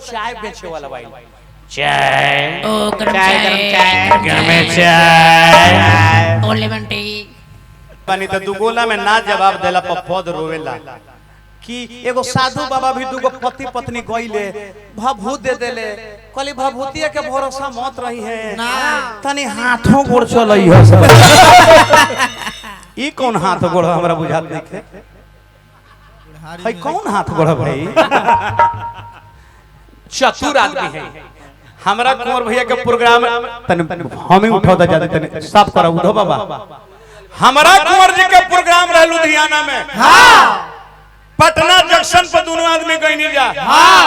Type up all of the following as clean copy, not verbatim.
चाय बेचे वाला भाई। चाय ओ गरम चाय गरम चाय ओ लेमन टी पानी तो दुगोला में ना जवाब देला पर पद रोवेला कि एगो साधु बाबा भी दुगो पति पत्नी गइले भभूत दे देले कहली भभूतिया के भरोसा मत रही है ना तनी हाथों गोड़ चलई है ई कौन हाथ गोड़ हमरा बुझात नहीं है कौन हाथ गोड़ भाई चतुर आदमी है हमरा कुंवर भैया के प्रोग्राम तने हम ही उठाओ जाते तने साफ करा उधो बाबा हमारा कुंवर जी के प्रोग्राम रह लुधियाना में हाँ पटना जंक्शन पर दोनों आदमी गई नहीं जा हाँ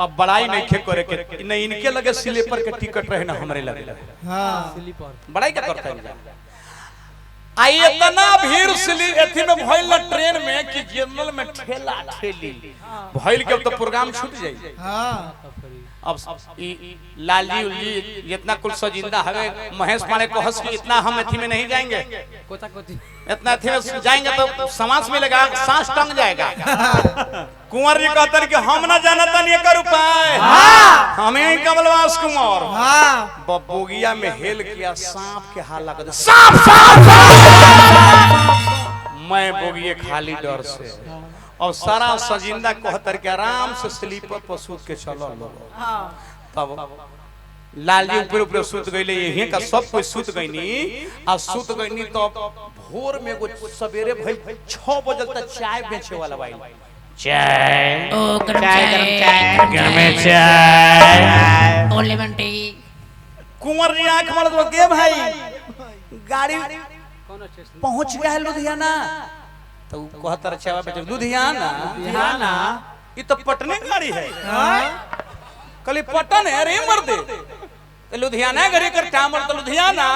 अब बड़ाई नहीं खे करे के नहीं इनके लगे स्लीपर के टिकट रहे ना हमारे लगे हाँ स्लीपर बड़ाई क्या करता है आई इतना भीड़ एथी में भइल ना ट्रेन में कि जनरल में ठेला ठेली भइल के तो प्रोग्राम छूट जाई हां अब लालजी उलजी जितना कुल सजिंदा हवे महेश पांडे को हंस के इतना हम एथी में नहीं जाएंगे कोता कोती इतना एथी में जाएंगे तो सांस में लगा सांस टंग जाएगा कुंवर जी कहते कि हम ना जानता नहीं कर उपाय हां हमें ही कमलवास कुंवर हां बबोगिया में हेल किया सांप के हाला कर सांप मैं बोगिए खाली डर से और सारा सजिंदा कहतर के आराम से स्लीपर पर सूत के चलो लोग तब लालजी ऊपर ऊपर सूत गईले यही का सब कोई सूत गईनी आ सूत गईनी तो भोर में कुछ सवेरे भाई 6 बजे तक चाय बेचे वाला भाई चाय ओ गरम चाय गरम चाय ओ लेमन टी कुंवर जी आंख मारत हो के भाई गाड़ी पहुंच गया है लुधियाना तो कहतर चावा बेचे लुधियाना ये तो पटने गाड़ी है कली पटन है अरे मर्दे तो लुधियाना गाड़ी कर टामर तो लुधियाना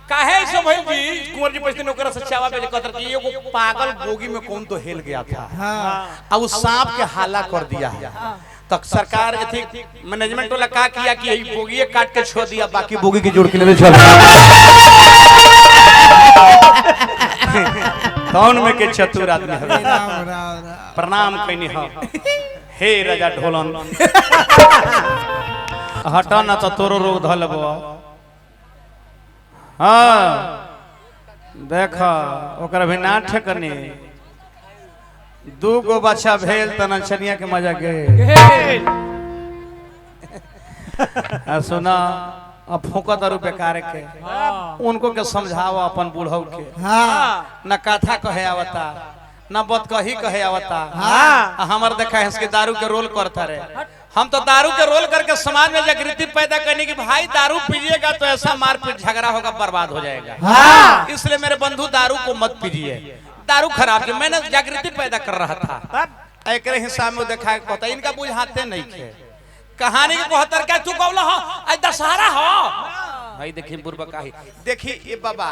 काहे से भाई जी कुंवर जी पैसे नौकर से चावा बेचे कहतर कि एगो पागल बोगी में कौन तो हेल गया था अब उस सांप के हाला कर दिया है तो सरकार एथी मैनेजमेंट वाला का किया कि यही बोगी काट के छोड़ दिया बाकी बोगी के जोड़ के ले चल कौन में के चतुर आदमी है प्रणाम कइनी हो हे राजा ढोलन हटा ना तो तोरो रोग धलबो हां देखा ओकर भी ना ठकनी दू गो बच्चा भेल तना छनिया के मजा के आ सुना अब फूकत और बेकार के उनको के समझाओ अपन बूढ़ऊ के हाँ न कथा कहे आवता न बत कही कहे आवता हाँ हमार देखा है इसके दारू के रोल करता रहे हम तो दारू के रोल करके समाज में जागृति पैदा करने की भाई दारू पीजिएगा तो ऐसा मारपीट झगड़ा होगा बर्बाद हो जाएगा हाँ इसलिए मेरे बंधु दारू को मत पीजिए दारू खराब है मैंने जागृति पैदा कर रहा था एक हिसाब में देखा कहता इनका बुझाते नहीं थे कहानी के कहतर क्या तू कौला हो आज दशहरा हो भाई देखी बुरबा काही देखी ये बाबा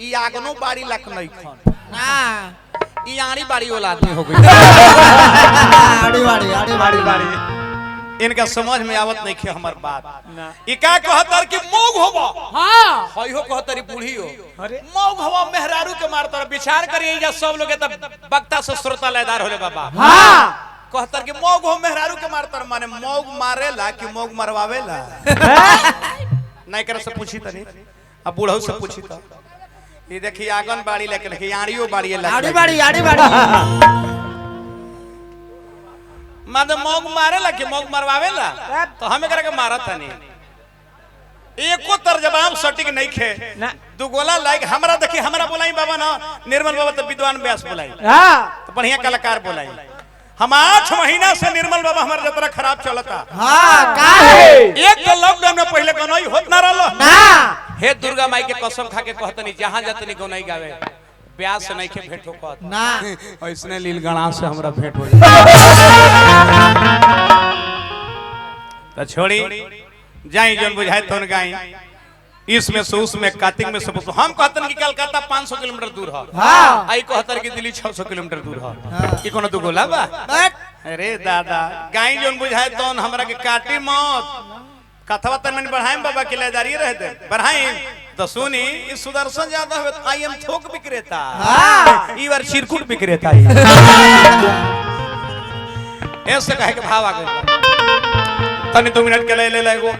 ई आगनो बाड़ी लक नहीं खन ना ई आड़ी बाड़ी वाला आदमी हो गई आड़ी बाड़ी इनका समझ में आवत नहीं खे हमर बात ई का कहतर कि मोग होबो हां हई हो कहतरी बूढ़ी हो अरे मोग होबो मेहरारू के मारतर विचार करिए जा सब लोग त वक्ता से श्रोता लेदार होले बाबा हां कहतर कि मोग हो मेहरारू के मारतर माने मोग मारेला कि मोग मरवावेला नहीं करे से पूछी तनी अब बूढ़ऊ से पूछी तो ये देखी आंगन बाड़ी लेके देखी आड़ियो बाड़ी आड़ी बाड़ी माने मोग मारेला कि मोग मरवावेला तो हमें करे के मारत तनी एको तर्जबाम सटीक नहीं खे दू गोला लाइक हमरा देखी हमरा बोलाई बाबा ना निर्मल बाबा तो विद्वान व्यास बोलाई हां तो बढ़िया कलाकार बोलाई हम 8 महीना से निर्मल बाबा हमारा जतरा खराब चलता हां काहे एक तो लॉकडाउन में पहले गनई होत ना रहलो ना हे दुर्गा माई के कसम खा के कहतनी जहां जतनी गनई गावे ब्यास से नहीं के भेंट हो कहत ना ऐसने लील गणा से हमरा भेंट हो तो छोड़ी जाई जन बुझाई तोन गाई इसमें से उसमें कार्तिक में से हम कहतन कि कलकत्ता 500 किलोमीटर दूर है हां आई कहतर कि दिल्ली 600 किलोमीटर दूर है ई कोनो दू गोला बा अरे दादा गाई जन बुझाई तोन हमरा के काटी मत कथवा तन में बढ़ाई बाबा के लेदारी रह दे बढ़ाई तो सुनी इस सुदर्शन यादव आई एम थोक विक्रेता हां ई बार चिरकुट विक्रेता ऐसे कहे के भाव आ गए तनी 2 मिनट के ले ले एगो